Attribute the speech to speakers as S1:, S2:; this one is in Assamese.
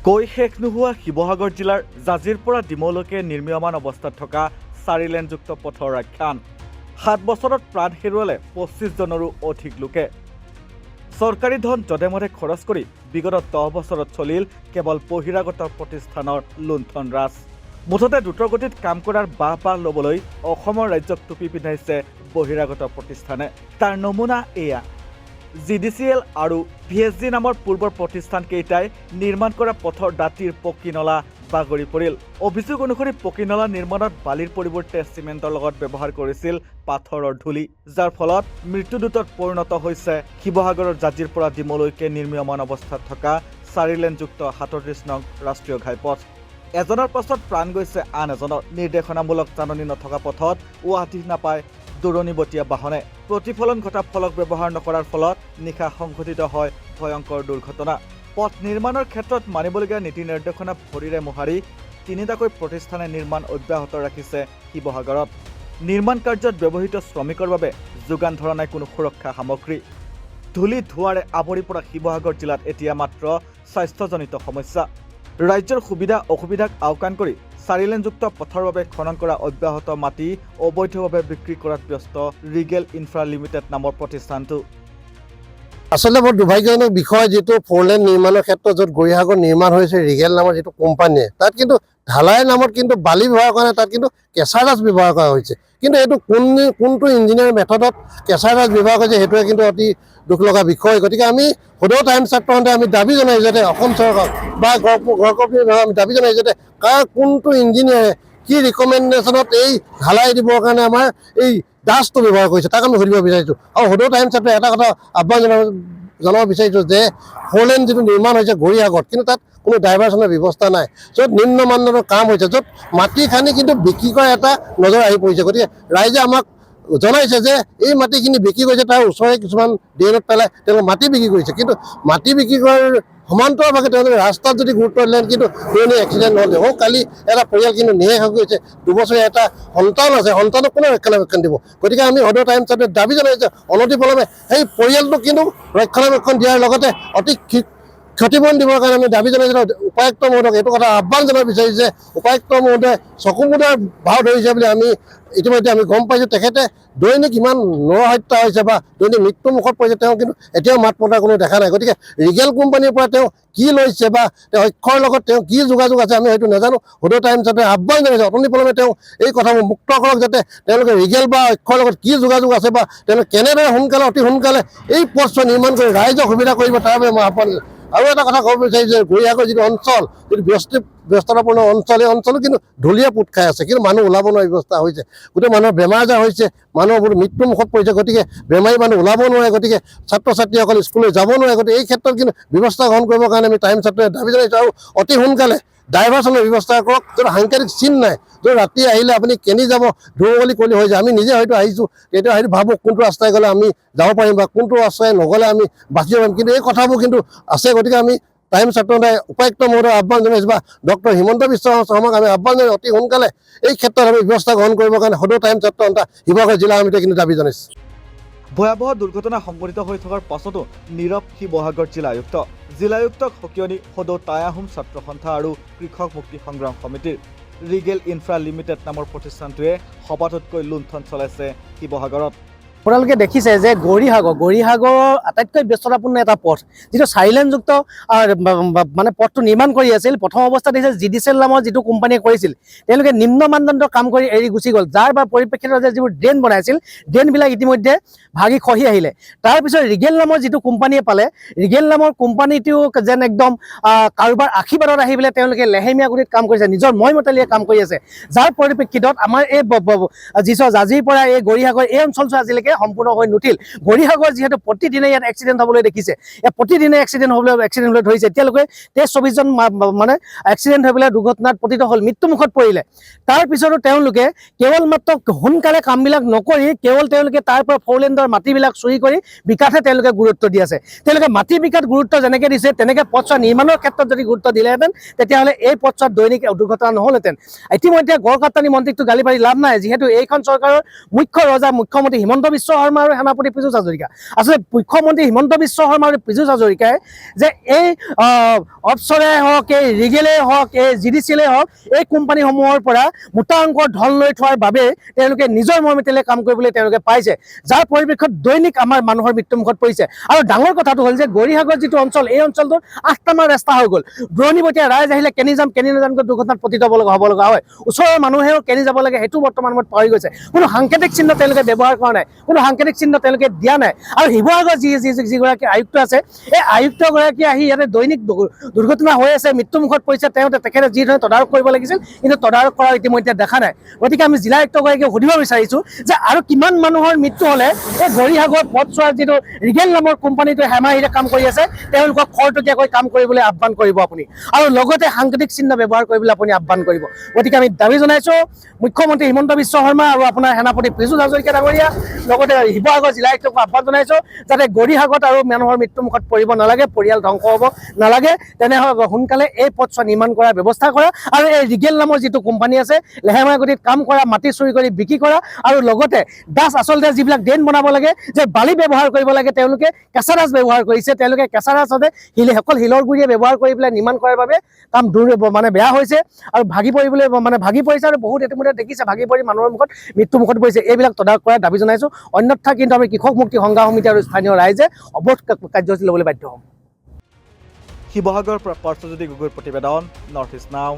S1: কৈ শেষ নোহোৱা শিৱসাগৰ জিলাৰ জাজিৰ পৰা ডিমৌলৈকে নিৰ্মীয়মান অৱস্থাত থকা 4 লেনযুক্ত পথৰ আখ্যান 7 বছৰত প্ৰাণ হেৰুৱালে 25 জনৰো অধিক লোকে। চৰকাৰী ধন যধে-মধে খৰচ কৰি বিগত 10 বছৰত চলিল কেৱল বহিৰাগত প্ৰতিষ্ঠানৰ লুণ্ঠন ৰাজ। মুঠতে দ্ৰুতগতিত কাম কৰাৰ বাহ ল'বলৈ অসমৰ ৰাজ্যক টুপি পিন্ধাইছে বহিৰাগত প্ৰতিষ্ঠানে। তাৰ নমুনা এয়া। GDCL আৰু VSG নামৰ পূৰ্বৰ প্ৰতিষ্ঠানকেইটাই নিৰ্মাণ কৰা পথৰ দাঁতিৰ পকী নলা বাগৰি পৰিল। অভিযোগ অনুসৰি পকী নলা নিৰ্মাণত বালিৰ পৰিৱৰ্তে চিমেণ্টৰ লগত ব্যৱহাৰ কৰিছিল পাথৰৰ ধূলি, যাৰ ফলত মৃত্যুদূতত পৰিণত হৈছে শিৱসাগৰৰ জাজিৰ পৰা ডিমৌলৈকে নিৰ্মীয়মান অৱস্থাত থকা 4 লেনযুক্ত 37 নং ৰাষ্ট্ৰীয় ঘাইপথ। এজনৰ পাছত প্ৰাণ গৈছে আন এজনৰ। নিৰ্দেশনামূলক জাননী নথকা পথত উৱাহি নাপায় দূৰণিবতীয়া বাহনে। প্ৰতিফলন ঘটা ফলক ব্যৱহাৰ নকৰাৰ ফলত নিশা সংঘটিত হয় ভয়ংকৰ দুৰ্ঘটনা। পথ নিৰ্মাণৰ ক্ষেত্ৰত মানিবলগীয়া নীতি নিৰ্দেশনা ভৰিৰে মোহাৰি 3টাকৈ প্ৰতিষ্ঠানে নিৰ্মাণ অব্যাহত ৰাখিছে শিৱসাগৰত। নিৰ্মাণ কাৰ্যত ব্যৱহৃত শ্ৰমিকৰ বাবে যোগান ধৰা নাই কোনো সুৰক্ষা সামগ্ৰী। ধূলি ধোঁৱাৰে আৱৰি পৰা শিৱসাগৰ জিলাত এতিয়া মাত্ৰ স্বাস্থ্যজনিত সমস্যা। ৰাজ্যৰ সুবিধা অসুবিধাক আওকাণ কৰি 4 লেনযুক্ত পথৰ বাবে খনন কৰা অব্যাহত মাটি অবৈধভাৱে বিক্ৰী কৰাত ব্যস্ত ৰিগেল ইনফ্ৰা লিমিটেড নামৰ প্ৰতিষ্ঠানটো।
S2: আসলে বৰ দুৰ্ভাগ্যজনক বিষয়, যেটো 4 লেন নিৰ্মাণৰ ক্ষেত্ৰত য'ত গৰিহাগৰ নিৰ্মাণ হৈছে ৰিগেল নামৰ যেটো কোম্পানীয়ে, তাত কিন্তু ঢালাই নামত কিন্তু বালি ব্যৱহাৰ কৰা নাই, তাত কিন্তু কেঁচা ৰাজ ব্যৱহাৰ কৰা হৈছে। কিন্তু এইটো কোনটো ইঞ্জিনিয়াৰ মেথডত কেঁচা ৰাজ ব্যৱহাৰ কৰিছে সেইটোৱে কিন্তু অতি দুখ লগা বিষয়। গতিকে আমি সদৌ টাইমছ ছাত্ৰসন্থাই আমি দাবী জনাইছোঁ যাতে অসম চৰকাৰ বা গড়কপিৰ আমি দাবী জনাইছোঁ যাতে কোনটো ইঞ্জিনিয়াৰে কি ৰিকমেণ্ডেশ্যনত এই ঢালাই দিবৰ কাৰণে আমাৰ এই ডাষ্টটো ব্যৱহাৰ কৰিছে তাক আমি সুধিব বিচাৰিছোঁ। আৰু সদৌ টাইমছ ছাত্ৰই এটা কথা আহ্বান জনাব বিচাৰিছোঁ যে 4 লেন যিটো নিৰ্মাণ হৈছে গৰিহাগত, কিন্তু তাত কোনো ডাইভাৰশ্যনৰ ব্যৱস্থা নাই, য'ত নিম্ন মানদণ্ডৰ কাম হৈছে, য'ত মাটি খানি কিন্তু বিক্ৰী কৰা এটা নজৰ আহি পৰিছে। গতিকে ৰাইজে আমাক জনাইছে যে এই মাটিখিনি বিক্ৰী কৰিছে, তাৰ ওচৰৰে কিছুমান ড্ৰেইনত পেলাই তেওঁলোকে মাটি বিক্ৰী কৰিছে, কিন্তু মাটি বিক্ৰী কৰাৰ সমান্তৰালভাৱে তেওঁলোকে ৰাস্তাত যদি গুৰুত্ব দিলেন কিন্তু ট্ৰেইনে এক্সিডেণ্ট নহ'লে। কালি এটা পৰিয়াল কিন্তু নিশেষ হৈ গৈছে, 2 বছৰীয়া এটা সন্তান আছে, সন্তানক কোনে ৰক্ষণাবেক্ষণ দিব? গতিকে আমি সদৌ টাইমছ ছাত্ৰই দাবী জনাইছোঁ অনতিপলমে সেই পৰিয়ালটোক কিন্তু ৰক্ষণাবেক্ষণ দিয়াৰ লগতে অতি ক্ষতিপূৰণ দিবৰ কাৰণে আমি দাবী জনাইছোঁ। উপায়ুক্ত মহোদয়ক এইটো কথা আহ্বান জনাব বিচাৰিছোঁ যে উপায়ুক্ত মহোদয়ে চকু মুদাৰ ভাও ধৰিছে বুলি আমি ইতিমধ্যে আমি গম পাইছোঁ। তেখেতে দৈনিক ইমান নৰহত্যা হৈছে বা দৈনিক মৃত্যুমুখত পৰিছে, তেওঁ কিন্তু এতিয়াও মাত মতাৰ কোনো দেখা নাই। গতিকে ৰিগেল কোম্পানীৰ পৰা তেওঁ কি লৈছে বা তেওঁ অক্ষৰৰ লগত তেওঁ কি যোগাযোগ আছে আমি হয়তো নাজানো। সদৌ টাইমছ ছাত্ৰই আহ্বান জনাইছে অতনিপলমে তেওঁ এই কথাবোৰ মুক্ত কৰক, যাতে তেওঁলোকে ৰিগেল বা অক্ষৰৰ লগত কি যোগাযোগ আছে বা তেওঁলোকে কেনেদৰে অতি সোনকালে এই পথছোৱা নিৰ্মাণ কৰি ৰাইজক সুবিধা কৰিব তাৰ বাবে মই আহ্বান। আৰু এটা কথা ক'ব বিচাৰিছোঁ যে গৰিহাগৰ যিটো অঞ্চল, যিটো ব্যস্ততাপূৰ্ণ অঞ্চল, এই অঞ্চলো কিন্তু ঢুলীয়া পোত খাই আছে, কিন্তু মানুহ ওলাব নোৱাৰা ব্যৱস্থা হৈছে। গোটেই মানুহৰ বেমাৰ আজাৰ হৈছে, মানুহৰ বহুত মৃত্যুমুখত পৰিছে। গতিকে বেমাৰী মানুহ ওলাব নোৱাৰে, গতিকে ছাত্ৰ ছাত্ৰীসকল স্কুললৈ যাব নোৱাৰে। গতিকে এই ক্ষেত্ৰত কিন্তু ব্যৱস্থা গ্ৰহণ কৰিবৰ কাৰণে আমি টাইমছ ছাত্ৰই দাবী জনাইছোঁ। আৰু অতি সোনকালে ডাইভাৰশ্যনৰ ব্যৱস্থা কৰক, য'ত সাংকেতিক চিন নাই, য'ত ৰাতি আহিলে আপুনি কেনি যাব ধুঁৱলি কলি হৈ যায়। আমি নিজে হয়তো আহিছোঁ, তেতিয়া হয়তো ভাবোঁ কোনটো ৰাস্তাই গ'লে আমি যাব পাৰিম বা কোনটো ৰাস্তাই নগ'লে আমি বাচিব পাৰিম, কিন্তু এই কথাবোৰ কিন্তু আছে। গতিকে আমি টাইমছ ছাত্ৰসন্থাই উপায়ুক্ত মহোদয়ক আহ্বান জনাইছোঁ বা ডক্টৰ হিমন্ত বিশ্ব শৰ্মাক আমি আহ্বান জনাইছোঁ অতি সোনকালে এই ক্ষেত্ৰত আমি ব্যৱস্থা গ্ৰহণ কৰিবৰ কাৰণে সদৌ টাইমছ ছাত্ৰসন্থা শিৱসাগৰ জিলা সমিতিয়ে কিন্তু দাবী জনাইছোঁ।
S1: ভয়াৱহ দুৰ্ঘটনা সংঘটিত হৈ থকাৰ পাছতো নীৰৱ শিৱসাগৰ জিলায়ুক্ত। জিলায়ুক্তক সকিয়নি সদৌ টাই আহোম ছাত্ৰ সন্থা আৰু কৃষক মুক্তি সংগ্ৰাম সমিতিৰ। ৰিগেল ইনফ্ৰা লিমিটেড নামৰ প্ৰতিষ্ঠানটোৱে সবাতোতকৈ লুণ্ঠন চলাইছে শিৱসাগৰত।
S3: আপোনালোকে দেখিছে যে গৰিহাগৰ আটাইতকৈ ব্যস্ততাপূৰ্ণ এটা পথ, যিটো 4 লেনযুক্ত মানে পথটো নিৰ্মাণ কৰি আছিল। প্ৰথম অৱস্থাত দিছে GDCL নামৰ যিটো কোম্পানীয়ে কৰিছিল, তেওঁলোকে নিম্ন মানদণ্ডৰ কাম কৰি এৰি গুচি গ'ল, যাৰ বা পৰিপ্ৰেক্ষিতত যে যিবোৰ ড্ৰেইন বনাইছিল, ড্ৰেইনবিলাক ইতিমধ্যে ভাগি খহি আহিলে। তাৰপিছত ৰিগেল নামৰ যিটো কোম্পানীয়ে পালে, ৰিগেল নামৰ কোম্পানীটো যেন একদম কাৰোবাৰ আশীৰ্বাদত আহি পেলাই তেওঁলোকে লেহেমীয়া গতিত কাম কৰিছে, নিজৰ মইমতালিয়ে কাম কৰি আছে, যাৰ পৰিপ্ৰেক্ষিতত আমাৰ এই জাজিৰ পৰা এই গৰিহাগৰ এই অঞ্চলটো আজিলৈকে সম্পূৰ্ণ হৈ নুঠিল। গৰিহাগৰ যিহেতু প্ৰতিদিনে ইয়াত এক্সিডেণ্ট হ'বলৈ দেখিছে, প্ৰতিদিনে এক্সিডেণ্ট হ'বলৈ ধৰিছে। এতিয়ালৈকে 23-24 জন মানে এক্সিডেণ্ট হৈ পেলাই দুৰ্ঘটনাত পতিত হ'ল, মৃত্যুমুখত পৰিলে। তাৰপিছতো তেওঁলোকে কেৱল মাত্ৰ সোনকালে কামবিলাক নকৰি তেওঁলোকে তাৰ পৰা 4 লেনৰ মাটিবিলাক চুৰি কৰি বিকাশহে তেওঁলোকে গুৰুত্ব দি আছে। তেওঁলোকে মাটি বিকাশ গুৰুত্ব যেনেকৈ দিছে, তেনেকৈ পথছোৱা নিৰ্মাণৰ ক্ষেত্ৰত যদি গুৰুত্ব দিলেহেঁতেন তেতিয়াহ'লে এই পথছোৱাত দৈনিক দুৰ্ঘটনা নহ'লহেঁতেন। ইতিমধ্যে গড়কাপ্তানি মন্ত্ৰীকটো গালি পাৰি লাভ নাই, যিহেতু এইখন চৰকাৰৰ মুখ্য ৰজা মুখ্যমন্ত্ৰী হিমন্ত বিশ্ব বিশ্ব শৰ্মা আৰু সেনাপতি পীযুষ হাজৰিকা আচলতে মুখ্যমন্ত্ৰী হিমন্ত বিশ্ব শৰ্মা আৰু পীযুষ হাজৰিকাই যে এই অপচৰে হওক এই ৰিগেলে হওক এই জিডিচিএলে হওক এই কোম্পানীসমূহৰ পৰা মোটা অংকৰ ধন লৈ থোৱাৰ বাবে তেওঁলোকে নিজৰ মৰ্মিতেলে কাম কৰিবলৈ তেওঁলোকে পাইছে যাৰ পৰিপ্ৰেক্ষিতত দৈনিক আমাৰ মানুহৰ মৃত্যুমুখত পৰিছে আৰু ডাঙৰ কথাটো হ'ল যে গৌৰীসাগৰ যিটো অঞ্চল এই অঞ্চলটোত 8টামান ৰাস্তা হৈ গ'ল দূৰণিবতীয়া ৰাইজ আহিলে কেনি যাম কেনি নাজামকৈ দুৰ্ঘটনাত পতিত হ'ব লগা হয় ওচৰৰ মানুহেও কেনি যাব লাগে সেইটো বৰ্তমান সময়ত পাহৰি গৈছে কোনো সাংকেতিক চিহ্ন তেওঁলোকে ব্যৱহাৰ কৰা নাই কোনো সাংকেতিক চিহ্ন তেওঁলোকে দিয়া নাই আৰু শিৱসাগৰ যিগৰাকী আয়ুক্ত আছে এই আয়ুক্তগৰাকী আহি ইয়াতে দৈনিক দুৰ্ঘটনা হৈ আছে মৃত্যুমুখত পৰিছে তেখেতে যিধৰণে তদাৰক কৰিব লাগিছিল কিন্তু তদাৰক কৰা ইতিমধ্যে দেখা নাই গতিকে আমি জিলা আয়ুক্তগৰাকীক সুধিব বিচাৰিছোঁ যে আৰু কিমান মানুহৰ মৃত্যু হ'লে এই গৌৰীসাগৰ পথছোৱাৰ যিটো ৰিগেল নামৰ কোম্পানীটোৱে হেমাহিৰে কাম কৰি আছে তেওঁলোকক খৰতকীয়াকৈ কাম কৰিবলৈ আহ্বান কৰিব আপুনি আৰু লগতে সাংকেতিক চিহ্ন ব্যৱহাৰ কৰিবলৈ আপুনি আহ্বান কৰিব গতিকে আমি দাবী জনাইছোঁ মুখ্যমন্ত্ৰী হিমন্ত বিশ্ব শৰ্মা আৰু আপোনাৰ সেনাপতি পীযুষ হাজৰিকা ডাঙৰীয়া লগতে শিৱসাগৰ জিলা আয়ুক্তক আহ্বান জনাইছোঁ যাতে গৌৰীসাগৰত আৰু মানুহৰ মৃত্যুমুখত পৰিব নালাগে পৰিয়াল ধ্বংস হ'ব নালাগে তেনেহ'লে সোনকালে এই পথছোৱা নিৰ্মাণ কৰাৰ ব্যৱস্থা কৰা আৰু এই ৰিগেল নামৰ যিটো কোম্পানী আছে লেহেমা গতিত কাম কৰা মাটি চুৰি কৰি বিক্ৰী কৰা আৰু লগতে দাস আচলতে যিবিলাক ড্ৰেইন বনাব লাগে যে বালি ব্যৱহাৰ কৰিব লাগে তেওঁলোকে কেঁচা ৰাজ ব্যৱহাৰ কৰিছে তেওঁলোকে কেঁচা ৰাজ সদায় অকল শিলৰ গুৰিয়ে ব্যৱহাৰ কৰি পেলাই নিৰ্মাণ কৰাৰ বাবে কাম বেয়া হৈছে আৰু ভাগি পৰিছে আৰু বহুত ইতিমধ্যে দেখিছে ভাগি পৰি মানুহৰ মুখত মৃত্যুমুখত পৰিছে এইবিলাক তদাৰক কৰাৰ দাবী জনাইছোঁ অন্যথা কিন্তু আমি কৃষক মুক্তি সংগ্ৰাম সমিতি আৰু স্থানীয় ৰাইজে অৱৰোধ কাৰ্যসূচী ল'বলৈ বাধ্য হ'ম
S1: শিৱসাগৰৰ পৰা পাৰ্থজ্যোতি গগৈৰ প্ৰতিবেদন নৰ্থ ইষ্ট নাও।